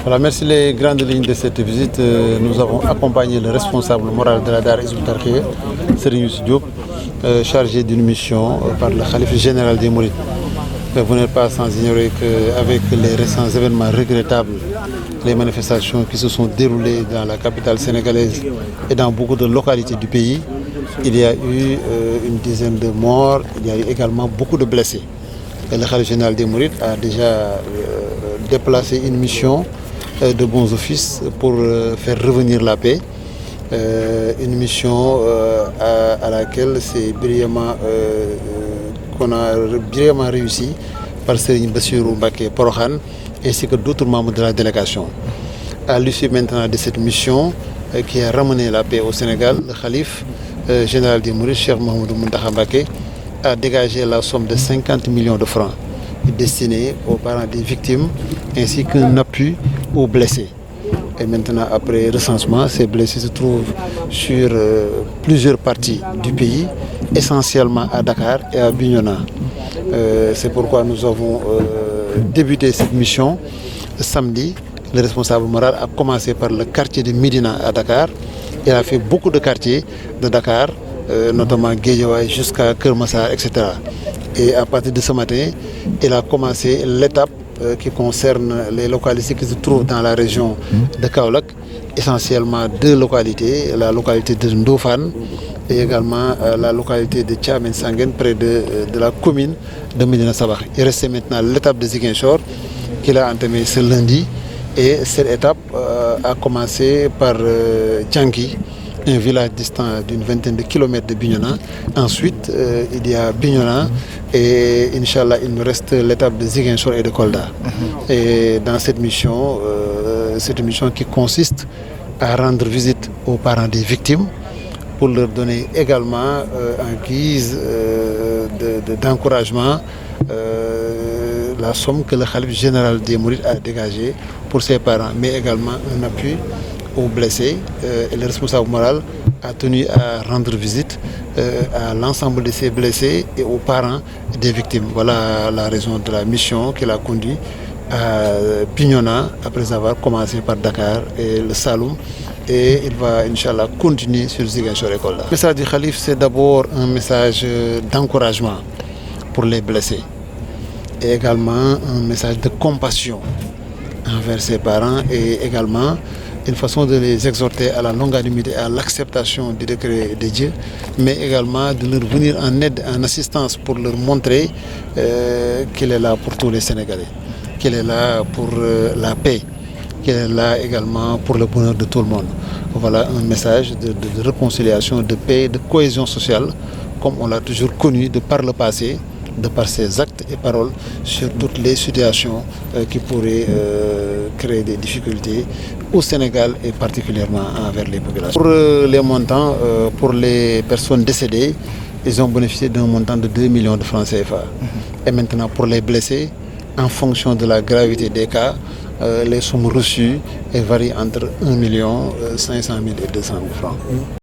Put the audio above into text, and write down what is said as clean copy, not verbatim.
Voilà, merci. Les grandes lignes de cette visite, nous avons accompagné le responsable moral de la Daara Hizbut Tarqiyyah, Serigne Youssou Diop, chargé d'une mission par le khalife général des Mourides. Vous n'êtes pas sans ignorer qu'avec les récents événements regrettables, les manifestations qui se sont déroulées dans la capitale sénégalaise et dans beaucoup de localités du pays, il y a eu une dizaine de morts, il y a eu également beaucoup de blessés. Et le khalife général des Mourides a déjà déplacé une mission de bons offices pour faire revenir la paix. Une mission à laquelle qu'on a brillamment réussi par Serigne Bassirou Mbacké Porokhane ainsi que d'autres membres de la délégation. À l'issue maintenant de cette mission qui a ramené la paix au Sénégal, le khalife général des Mourides, Cheikh Mouhamadou Mountakha Mbacké, a dégagé la somme de 50 millions de francs destinés aux parents des victimes ainsi qu'un appui aux blessés. Et maintenant, après recensement, ces blessés se trouvent sur plusieurs parties du pays, essentiellement à Dakar et à Bignona. C'est pourquoi nous avons débuté cette mission samedi. Le responsable moral a commencé par le quartier de Médina à Dakar. Il a fait beaucoup de quartiers de Dakar, notamment Guédiawaye jusqu'à Keur Massar, etc. Et à partir de ce matin, il a commencé l'étape qui concerne les localités qui se trouvent dans la région de Kaolack, essentiellement deux localités, la localité de Ndofane et également la localité de Thiamène Sanguène près de la commune de Médina Sabakh. Il restait maintenant l'étape de Ziguinchor qu'il a entamée ce lundi et cette étape a commencé par Dianki, un village distant d'une vingtaine de kilomètres de Bignona. Ensuite, il y a Bignona et Inch'Allah, il nous reste l'étape de Ziguinchor et de Kolda. Et dans cette mission qui consiste à rendre visite aux parents des victimes pour leur donner également en guise d'encouragement la somme que le khalife général des Mourides a dégagée pour ses parents, mais également un appui aux blessés. Et le responsable moral a tenu à rendre visite à l'ensemble de ces blessés et aux parents des victimes. Voilà la raison de la mission qu'il a conduit à Bignona après avoir commencé par Dakar et le Saloum. Et il va, Inch'Allah, continuer sur Ziguinchor et Kolda. Le message du khalife, c'est d'abord un message d'encouragement pour les blessés et également un message de compassion envers ses parents et également une façon de les exhorter à la longanimité et à l'acceptation du décret de Dieu, mais également de leur venir en aide, en assistance pour leur montrer qu'il est là pour tous les Sénégalais, qu'il est là pour la paix, qu'il est là également pour le bonheur de tout le monde. Voilà un message de réconciliation, de paix, de cohésion sociale, comme on l'a toujours connu de par le passé, de par ses actes et paroles sur toutes les situations qui pourraient créer des difficultés au Sénégal et particulièrement envers les populations. Pour les montants, pour les personnes décédées, ils ont bénéficié d'un montant de 2 millions de francs CFA. Et maintenant, pour les blessés, en fonction de la gravité des cas, les sommes reçues varient entre 1 500 000 et 200 000 francs.